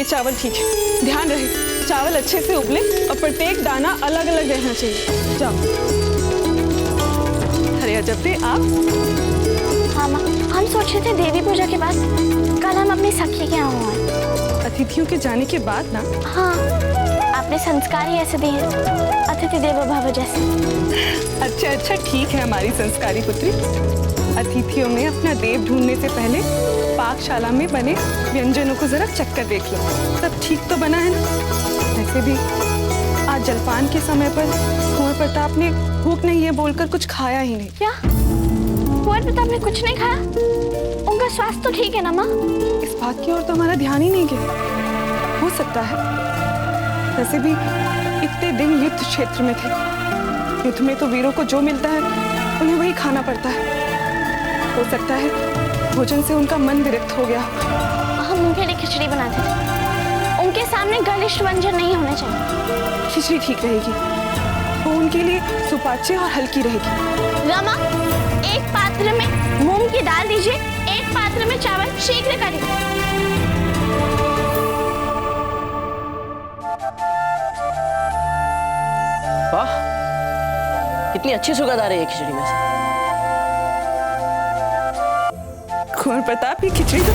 ये चावल ठीक है, ध्यान रहे चावल अच्छे से उबले और प्रत्येक दाना अलग अलग रहना चाहिए। जाओ। अरे अजब थे आप। हाँ माँ, हम सोच रहे थे देवी पूजा के बाद कल हम अपनी सखी के यहाँ हुए। अतिथियों के जाने के बाद ना? हाँ, आपने संस्कार ही ऐसे दिए, अतिथि देवो भव जैसे। अच्छा अच्छा, ठीक है हमारी संस्कारी पुत्री। अतिथियों में अपना देव ढूंढने से पहले पाकशाला में बने व्यंजनों को जरा चक्कर देख लो, सब ठीक तो बना है ना। वैसे भी आज जलपान के समय पर कुंवर प्रताप ने भूख नहीं है बोलकर कुछ खाया ही नहीं। क्या कुंवर प्रताप ने कुछ नहीं खाया? उनका स्वास्थ्य तो ठीक है ना माँ? इस बात की ओर तो हमारा ध्यान ही नहीं गया। हो सकता है, वैसे भी इतने दिन युद्ध क्षेत्र में थे। युद्ध में तो वीरों को जो मिलता है उन्हें वही खाना पड़ता है। हो सकता है भोजन से उनका मन विरक्त हो गया। हम उनके लिए खिचड़ी बनाते थे, उनके सामने गलिष्ठ व्यंजन नहीं होने चाहिए। खिचड़ी ठीक रहेगी, वो उनके लिए सुपाच्य और हल्की रहेगी। रमा, एक पात्र में मूंग की दाल दीजिए, एक पात्र में चावल, शीघ्र करिए। वाह, कितनी अच्छी सुगंध आ रही है खिचड़ी में से। कुंवर प्रताप की खिचड़ी तो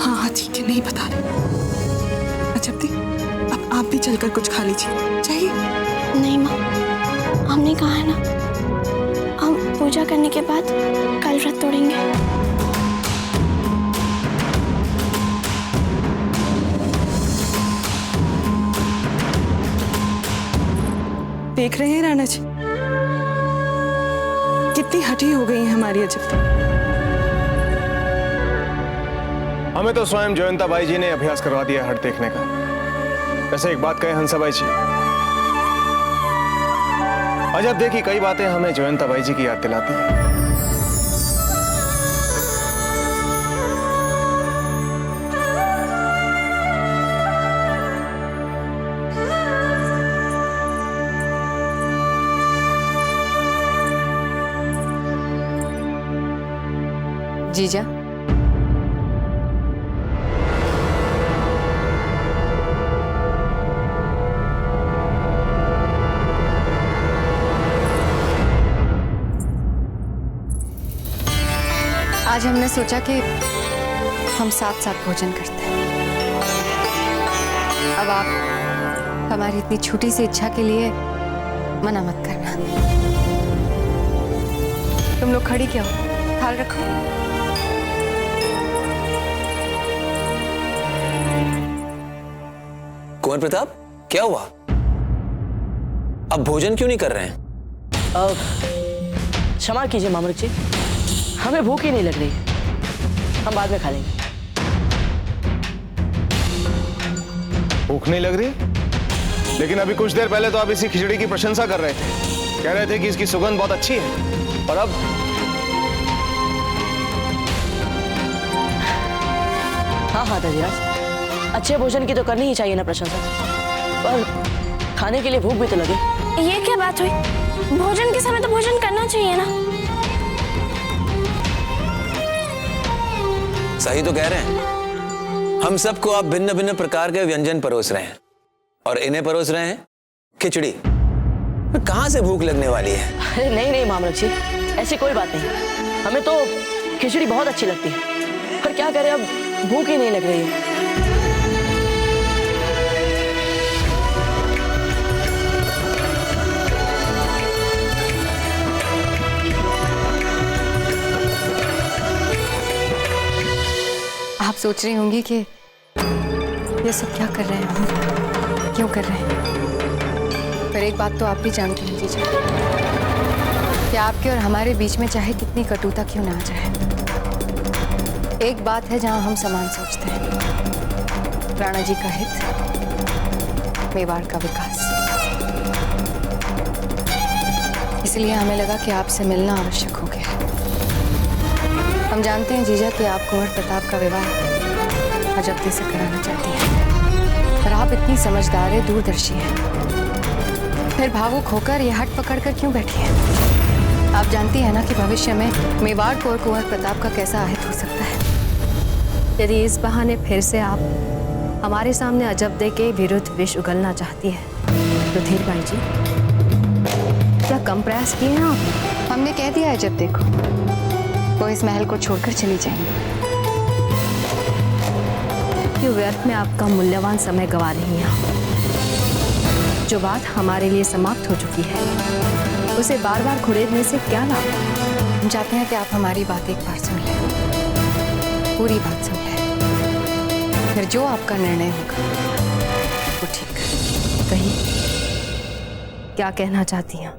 हाँ ठीक है, नहीं बता रहे। अच्छा दी, अब आप भी चलकर कुछ खा लीजिए, चाहिए? नहीं माँ, हमने कहा है ना, हम पूजा करने के बाद कल व्रत तोड़ेंगे। देख रहे हैं राणा जी, कितनी हठी हो गई है हमारी अजब। हमें तो स्वयं जयंताबाई जी ने अभ्यास करवा दिया हट देखने का। वैसे एक बात कहे हंसाबाई जी, अजब देखी कई बातें हमें जयंताबाई जी की याद दिलाती है। जीजा, आज हमने सोचा कि हम साथ साथ भोजन करते हैं। अब आप हमारी इतनी छोटी सी इच्छा के लिए मना मत करना। तुम लोग खड़ी क्या हो, ख्याल रखो। कुंवर प्रताप, क्या हुआ? अब भोजन क्यों नहीं कर रहे हैं? क्षमा कीजिए मामूलिक जी, हमें भूख ही नहीं लग रही, हम बाद में खा लेंगे। भूख नहीं लग रही? लेकिन अभी कुछ देर पहले तो आप इसी खिचड़ी की प्रशंसा कर रहे थे, कह रहे थे कि इसकी सुगंध बहुत अच्छी है, और अब? हाँ दरियाज, अच्छे भोजन की तो करनी ही चाहिए ना प्रशंसा, पर खाने के लिए भूख भी तो लगे। ये क्या बात हुई? भोजन के समय तो भोजन करना चाहिए ना। सही तो कह रहे हैं। हम सबको आप भिन्न भिन्न प्रकार के व्यंजन परोस रहे हैं और इन्हें परोस रहे हैं खिचड़ी। कहां से भूख लगने वाली है? अरे नहीं मामूलिक जी, ऐसी कोई बात नहीं, हमें तो खिचड़ी बहुत अच्छी लगती है, पर क्या करें, अब भूख ही नहीं लग रही है। आप सोच रही होंगी कि ये सब क्या कर रहे हैं हम, क्यों कर रहे हैं, पर एक बात तो आप भी जानते हैं जीजा, कि आपके और हमारे बीच में चाहे कितनी कटुता क्यों ना आ जाए, एक बात है जहां हम समान सोचते हैं, राणा जी का हित, मेवाड़ का विकास। इसलिए हमें लगा कि आपसे मिलना आवश्यक हो गया। हम जानते हैं जीजा कि आप कुंवर प्रताप का विवाह अजब्ती से कराना चाहती हैं, पर आप इतनी समझदार है, दूरदर्शी है, फिर भावुक होकर यह हट पकड़कर क्यों बैठी हैं? आप जानती हैं ना कि भविष्य में मेवाड़ को और कुंवर प्रताप का कैसा अहित हो सकता है। यदि इस बहाने फिर से आप हमारे सामने अजबदे के विरुद्ध विष उगलना चाहती है तो धीर बाई जी, क्या कम प्रयास किए हैं आप? हमने कह दिया है जब देखो वो इस महल को छोड़कर चली जाएंगी। कि व्यर्थ में आपका मूल्यवान समय गवा रही हैं आप। जो बात हमारे लिए समाप्त हो चुकी है उसे बार बार खुड़ेदने से क्या लाभ? हम चाहते हैं कि आप हमारी बात एक बार सुन लें, पूरी बात सुन लें, फिर जो आपका निर्णय होगा वो ठीक है। कहिए, क्या कहना चाहती हैं?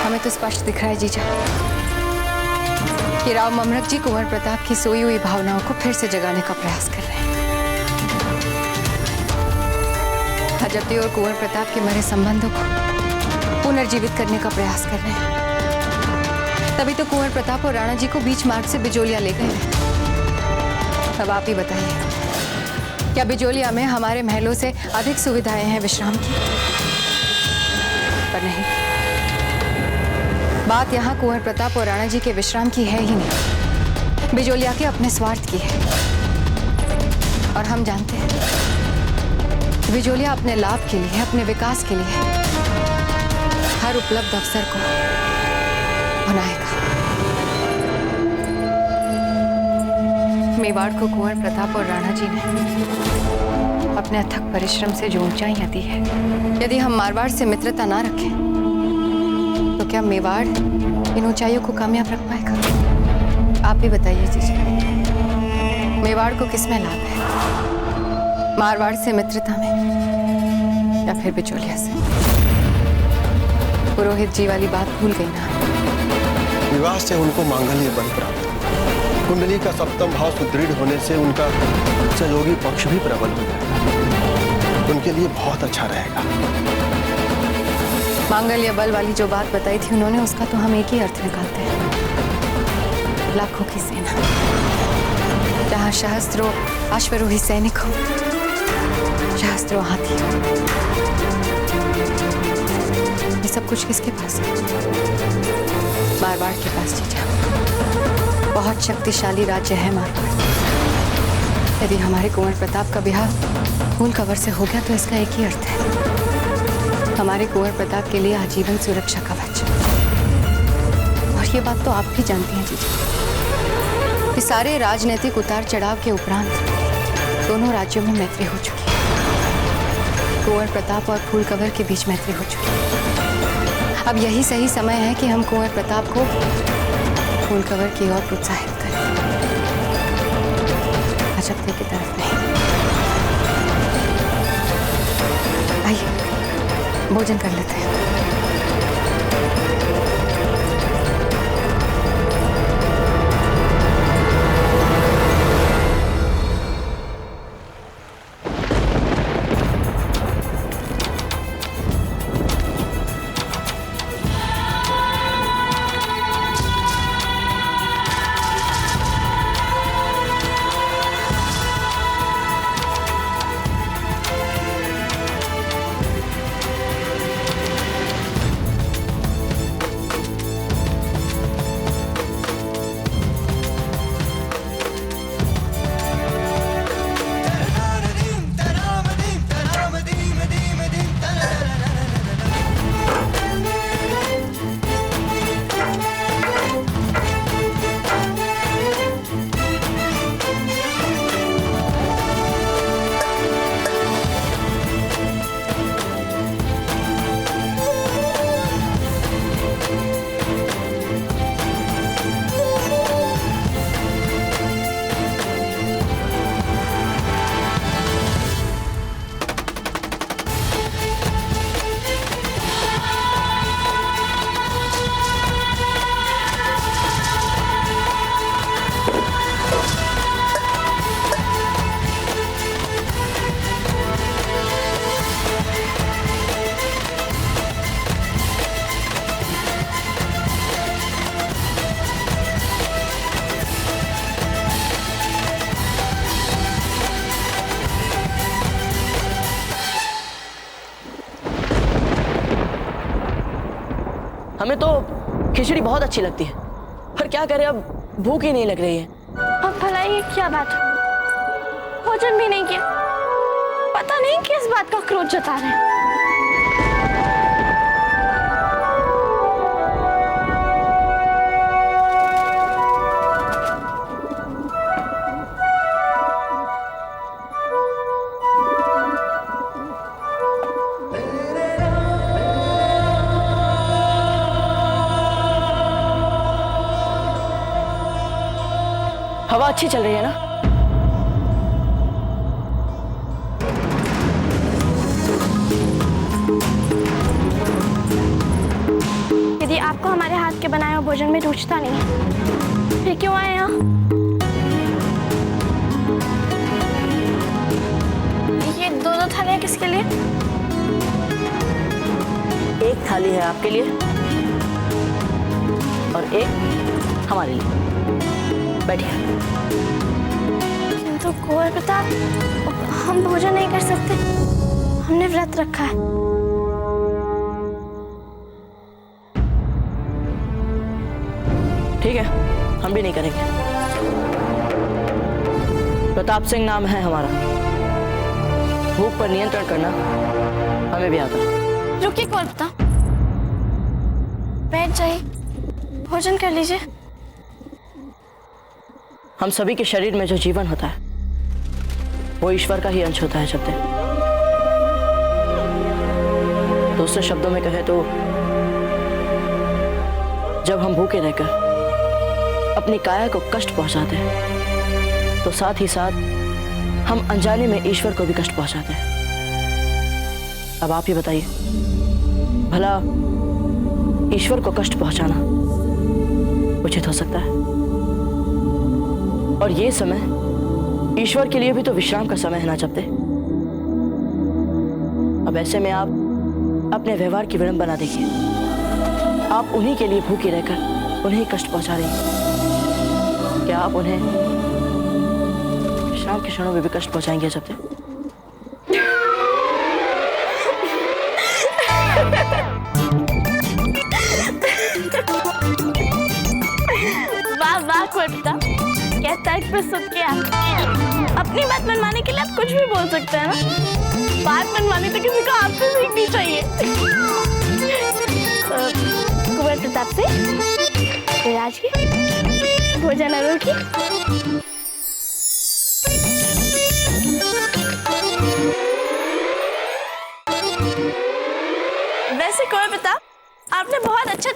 हमें तो स्पष्ट दिख रहा है जीजा कि राव ममरक जी कुंवर प्रताप की सोई हुई भावनाओं को फिर से जगाने का प्रयास कर रहे हैं। अजबदे और कुंवर प्रताप के मरे संबंधों को पुनर्जीवित करने का प्रयास कर रहे हैं। तभी तो कुंवर प्रताप और राणा जी को बीच मार्ग से बिजोलिया ले गए। अब आप ही बताइए, क्या बिजोलिया में हमारे महलों से अधिक सुविधाएं हैं विश्राम की? पर नहीं, बात यहाँ कुंवर प्रताप और राणा जी के विश्राम की है ही नहीं, बिजोलिया के अपने स्वार्थ की है। और हम जानते हैं बिजोलिया अपने लाभ के लिए, अपने विकास के लिए हर उपलब्ध अवसर को बनाएगा। मेवाड़ को कुंवर प्रताप और राणा जी ने अपने अथक परिश्रम से जो ऊंचाइयां दी है, यदि हम मारवाड़ से मित्रता ना रखें तो क्या मेवाड़ इन ऊंचाइयों को कामयाब रख पाएगा? आप ही बताइए जीजा, मेवाड़ को किसमें लाभ है, मारवाड़ से मित्रता में या फिर बिचौलिया से? पुरोहित जी वाली बात भूल गई ना? विवाह से उनको मांगल्य बल प्राप्त, कुंडली का सप्तम भाव सुदृढ़ होने से उनका सहयोगी पक्ष भी प्रबल हो जाएगा। उनके लिए बहुत अच्छा रहेगा। मांगल्य बल वाली जो बात बताई थी उन्होंने, उसका तो हम एक ही अर्थ निकालते हैं, लाखों की सेना, जहां सहस्त्रों अश्वरोही सैनिक हो, सहस्त्रों हाथी। ये सब कुछ किसके पास है? मारवाड़ के पास जीजा। बहुत शक्तिशाली राज्य है मारवाड़। यदि हमारे कुंवर प्रताप का ब्याह फूल कवर से हो गया तो इसका एक ही अर्थ है, हमारे कुंवर प्रताप के लिए आजीवन सुरक्षा कवच। और ये बात तो आप भी जानती हैं जीजा कि सारे राजनीतिक उतार चढ़ाव के उपरांत दोनों राज्यों में मैत्री हो चुकी है। कुंवर प्रताप और फूल कवर के बीच मैत्री हो चुकी है। अब यही सही समय है कि हम कुंवर प्रताप को फूल कवर की ओर प्रोत्साहित करें, अजबदे की तरफ नहीं। आइए भोजन कर लेते हैं। हमें तो खिचड़ी बहुत अच्छी लगती है, पर क्या करें, अब भूख ही नहीं लग रही है। अब भलाई ये क्या बात? भोजन भी नहीं किया। पता नहीं किस बात का क्रोध जता रहे हैं। हवा अच्छी चल रही है ना? यदि आपको हमारे हाथ के बनाए हुए भोजन में रुचता नहीं है, फिर क्यों आए यहाँ? ये दो थालियाँ किसके लिए? एक थाली है आपके लिए और एक हमारे लिए। बैठिए। किंतु कुंवर प्रताप, हम भोजन नहीं कर सकते। हमने व्रत रखा है। ठीक है, हम भी नहीं करेंगे। प्रताप सिंह नाम है हमारा। भूख पर नियंत्रण करना हमें भी आता है। रुकिए कुंवर प्रताप, बैठ जाइए, भोजन कर लीजिए। हम सभी के शरीर में जो जीवन होता है वो ईश्वर का ही अंश होता है। शब्द दूसरे शब्दों में कहे तो जब हम भूखे रहकर अपनी काया को कष्ट पहुंचाते हैं तो साथ ही साथ हम अनजाने में ईश्वर को भी कष्ट पहुंचाते हैं। अब आप ही बताइए, भला ईश्वर को कष्ट पहुंचाना उचित हो सकता है? और ये समय ईश्वर के लिए भी तो विश्राम का समय है ना चपते। अब ऐसे में आप अपने व्यवहार की विडंबना देखिए। आप उन्हीं के लिए भूखे रहकर उन्हें कष्ट पहुंचा रही हैं। क्या आप उन्हें विश्राम के क्षणों में भी कष्ट पहुंचाएंगे चपते? वाह वाह कुंवर प्रताप, कहता है प्रस्तुत किया। अपनी बात मनवाने के लिए आप कुछ भी बोल सकते हैं ना। बात मनवानी तो किसी को आपसे सीखनी चाहिए। कुंवर प्रताप से राज की भोजन अरुण की। वैसे कुंवर प्रताप, आपने बहुत अच्छा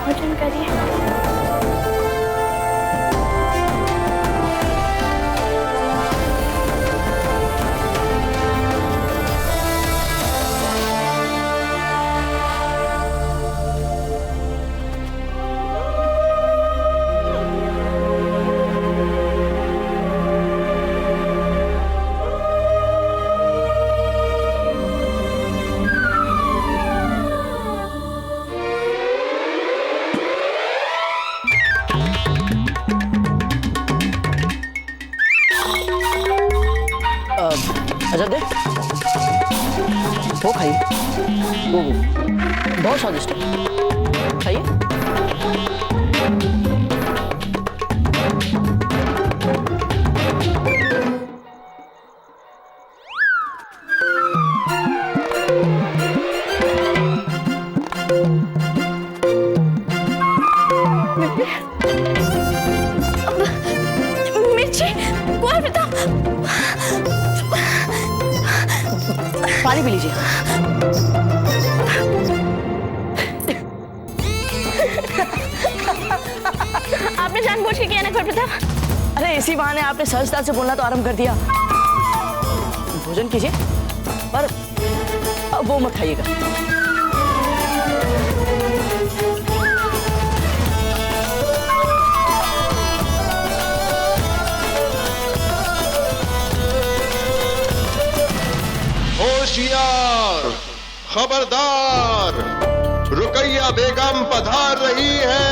भोजन करिए। अजय दे वो खाइए। वो बहुत स्वादिष्ट है, खाइए। मिर्ची, कुंवर प्रताप, पानी पी लीजिए। आपने जानबूझ के किया ना कुंवर प्रताप? अरे इसी बहाने आपने सहजता से बोलना तो आरंभ कर दिया। भोजन कीजिए, पर अब वो मत खाइएगा। होशियार, खबरदार, रुकैया बेगम पधार रही है।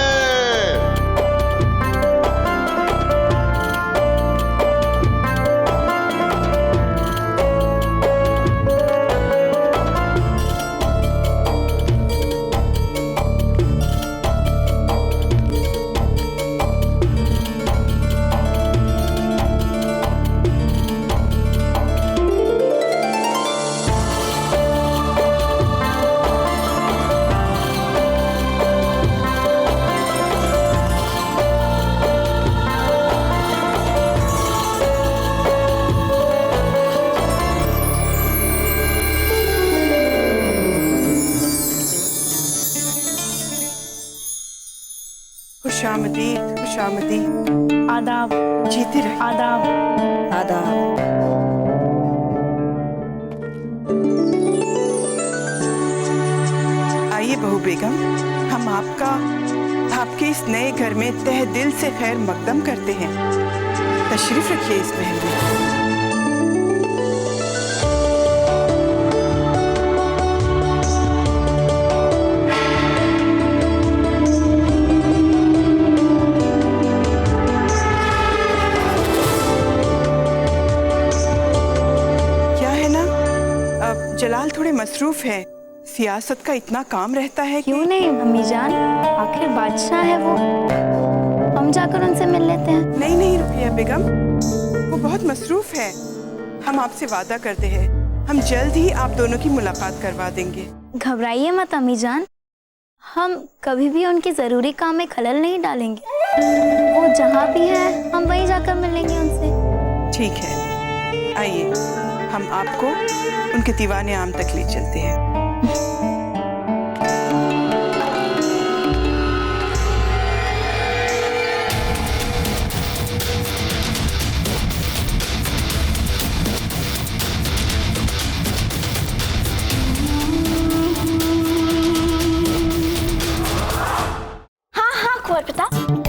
खुशामदीद खुशामदीद। आदाब। जीते रहे। आदाब। आदाब। आइए बहू बेगम, हम आपके इस नए घर में तहे दिल से खैर मकदम करते हैं। तशरीफ रखिए इस महल में। क्या है ना, अब जलाल थोड़े मसरूफ है, सियासत का इतना काम रहता है कि... क्यों नहीं अम्मी जान, आखिर बादशाह है वो, हम जाकर उनसे मिल लेते हैं। नहीं नहीं रुकिया बेगम, वो बहुत मसरूफ है। हम आपसे वादा करते हैं, हम जल्द ही आप दोनों की मुलाकात करवा देंगे। घबराइए मत अम्मी जान, हम कभी भी उनके जरूरी काम में खलल नहीं डालेंगे। वो जहाँ भी है हम वहीं जाकर मिलेंगे उनसे। ठीक है, आइए हम आपको उनके दीवाने आम तक ले चलते हैं।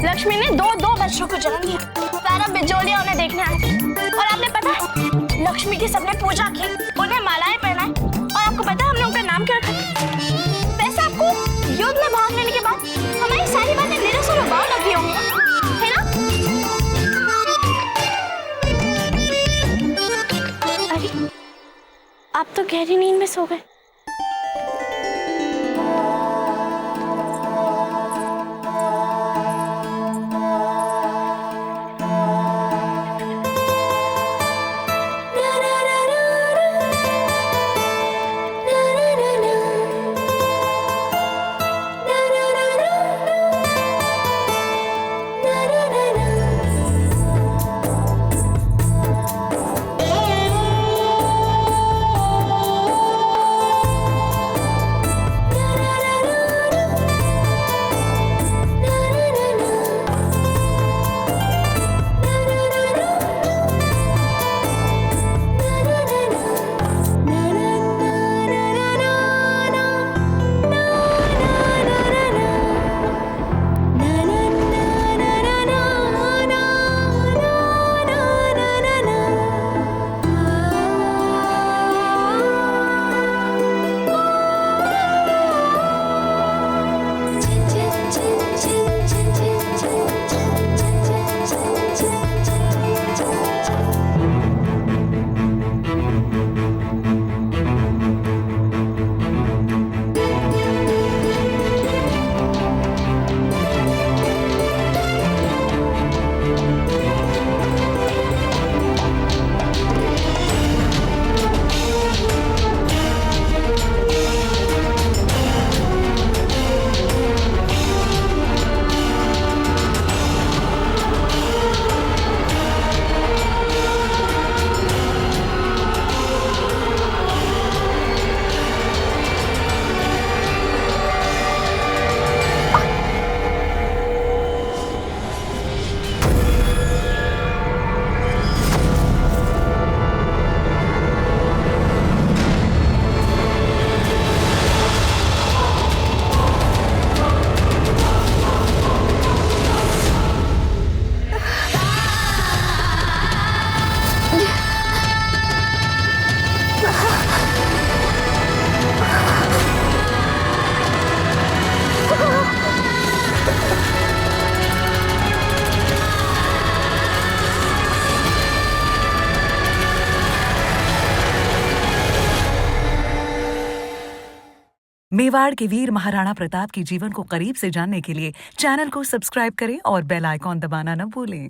लक्ष्मी ने दो बच्चों को जन्म दिया। सारा बिजोलिया उन्हें देखने आए और आपने पता है लक्ष्मी की सबने पूजा की, उन्हें मालाएं पहनाई और आपको पता है हमने उनका नाम क्या रखा? वैसे आपको युद्ध में भाग लेने के बाद हमारी सारी बातें निरसुर और बावल लगी होंगी है ना? अरे आप तो गहरी नींद में सो गए। मेवाड़ के वीर महाराणा प्रताप के जीवन को करीब से जानने के लिए चैनल को सब्सक्राइब करें और बेल आइकॉन दबाना न भूलें।